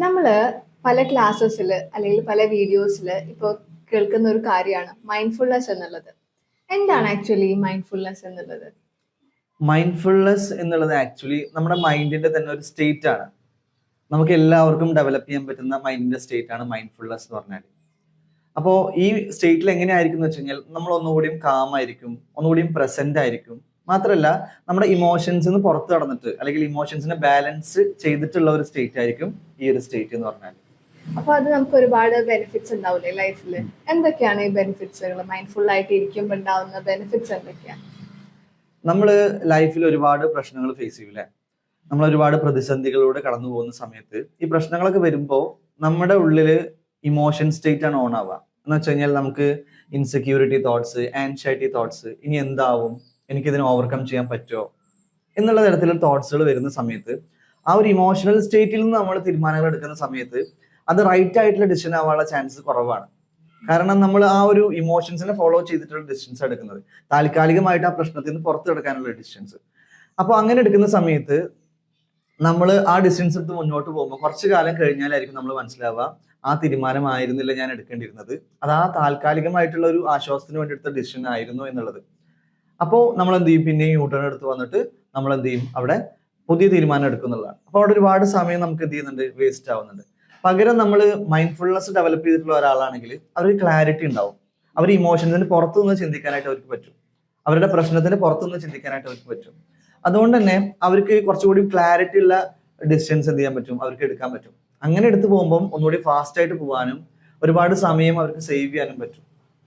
നമ്മള് പല ക്ലാസ്സസിൽ അല്ലെങ്കിൽ പല വീഡിയോസിൽ ഇപ്പോൾ കേൾക്കുന്ന ഒരു കാര്യമാണ് മൈൻഡ്ഫുൾനെസ് എന്നുള്ളത്. എന്താണ് ആക്ച്വലി മൈൻഡ്ഫുൾനെസ് എന്നുള്ളത്? മൈൻഡ്ഫുൾനെസ് എന്നുള്ളത് ആക്ച്വലി നമ്മുടെ മൈൻഡിന്റെ തന്നെ ഒരു സ്റ്റേറ്റ് ആണ്. നമുക്ക് എല്ലാവർക്കും ഡെവലപ്പ് ചെയ്യാൻ പറ്റുന്ന മൈൻഡിന്റെ സ്റ്റേറ്റ് ആണ് മൈൻഡ്ഫുൾനെസ് എന്ന് പറഞ്ഞാൽ. അപ്പോൾ ഈ സ്റ്റേറ്റിൽ എങ്ങനെയായിരിക്കും എന്ന് വെച്ച് കഴിഞ്ഞാൽ നമ്മൾ ഒന്നുകൂടിയും കാം ആയിരിക്കും, ഒന്നുകൂടിയും പ്രസന്റ് ആയിരിക്കും. മാത്രമല്ല നമ്മുടെ ഇമോഷൻസിന് പുറത്ത് കടന്നിട്ട് അല്ലെങ്കിൽ ഇമോഷൻസിനെ ബാലൻസ് ചെയ്തിട്ടുള്ള ഒരു സ്റ്റേറ്റ് ആയിരിക്കും ഈ ഒരു സ്റ്റേറ്റ് എന്ന് പറഞ്ഞാൽ. അപ്പൊ അത് നമുക്ക് ഒരുപാട് ബെനിഫിറ്റ്സ് ഉണ്ടാവില്ലേ ലൈഫിൽ? എന്തൊക്കെയാണ് ഈ ബെനിഫിറ്റ്സുകൾ? മൈൻഡ്ഫുൾ ആയിട്ട് ഇരിക്കുമ്പോൾ ഉണ്ടാവുന്ന ബെനിഫിറ്റ്സ് എന്തൊക്കെയാണ്? നമ്മൾ ലൈഫിൽ ഒരുപാട് പ്രശ്നങ്ങൾ ഫേസ് ചെയ്യൂലേ? നമ്മൾ ഒരുപാട് പ്രതിസന്ധികളിലൂടെ കടന്നു പോകുന്ന സമയത്ത് ഈ പ്രശ്നങ്ങളൊക്കെ വരുമ്പോൾ നമ്മുടെ ഉള്ളില് ഇമോഷൻ സ്റ്റേറ്റ് ആണ് ഓൺ ആവുക. എന്ന് വെച്ച് കഴിഞ്ഞാൽ നമുക്ക് ഇൻസെക്യൂരിറ്റി തോട്ട്സ്, ആൻസൈറ്റി തോട്ട്സ്, ഇനി എന്താവും, എനിക്കിതിനെ ഓവർകം ചെയ്യാൻ പറ്റുമോ എന്നുള്ള തരത്തിലുള്ള തോട്ട്സുകൾ വരുന്ന സമയത്ത് ആ ഒരു ഇമോഷണൽ സ്റ്റേറ്റിൽ നിന്ന് നമ്മൾ തീരുമാനങ്ങൾ എടുക്കുന്ന സമയത്ത് അത് റൈറ്റ് ആയിട്ടുള്ള ഡിസിഷൻ ആവാനുള്ള ചാൻസസ് കുറവാണ്. കാരണം നമ്മൾ ആ ഒരു ഇമോഷൻസിനെ ഫോളോ ചെയ്തിട്ടുള്ള ഡിസിഷൻസ് എടുക്കുന്നത്, താൽക്കാലികമായിട്ട് ആ പ്രശ്നത്തിൽ നിന്ന് പുറത്തു കിടക്കാനുള്ള ഡിസിഷൻസ്. അപ്പോൾ അങ്ങനെ എടുക്കുന്ന സമയത്ത് നമ്മൾ ആ ഡിസ്റ്റൻസ് എടുത്ത് മുന്നോട്ട് പോകുമ്പോൾ കുറച്ചു കാലം കഴിഞ്ഞാലായിരിക്കും നമ്മൾ മനസ്സിലാവുക ആ തീരുമാനമായിരുന്നില്ല ഞാൻ എടുക്കേണ്ടിയിരുന്നത്, അത് ആ താൽക്കാലികമായിട്ടുള്ള ഒരു ആശ്വാസത്തിന് വേണ്ടി എടുത്ത ഡിസിഷൻ ആയിരുന്നു എന്നുള്ളത്. അപ്പോൾ നമ്മൾ എന്ത് ചെയ്യും, പിന്നെയും യൂട്ടേൺ എടുത്ത് വന്നിട്ട് നമ്മൾ എന്ത് ചെയ്യും, അവിടെ പുതിയ തീരുമാനം എടുക്കുന്നുള്ളതാണ്. അപ്പോൾ അവിടെ ഒരുപാട് സമയം നമുക്ക് എന്ത് ചെയ്യുന്നുണ്ട്, വേസ്റ്റ് ആവുന്നുണ്ട്. പകരം നമ്മൾ മൈൻഡ്ഫുൾനെസ് ഡെവലപ്പ് ചെയ്തിട്ടുള്ള ഒരാളാണെങ്കിൽ അവർക്ക് ക്ലാരിറ്റി ഉണ്ടാവും. അവർ ഇമോഷൻസിന് പുറത്തുനിന്ന് ചിന്തിക്കാനായിട്ട് അവർക്ക് പറ്റും, അവരുടെ പ്രശ്നത്തിന് പുറത്തുനിന്ന് ചിന്തിക്കാനായിട്ട് അവർക്ക് പറ്റും. അതുകൊണ്ട് തന്നെ അവർക്ക് കുറച്ചുകൂടി ക്ലാരിറ്റി ഉള്ള ഡിസിഷൻസ് എന്ത് ചെയ്യാൻ പറ്റും, അവർക്ക് എടുക്കാൻ പറ്റും. അങ്ങനെ എടുത്തു പോകുമ്പോൾ ഒന്നുകൂടി ഫാസ്റ്റ് ആയിട്ട് പോകാനും ഒരുപാട് സമയം അവർക്ക് സേവ് ചെയ്യാനും പറ്റും.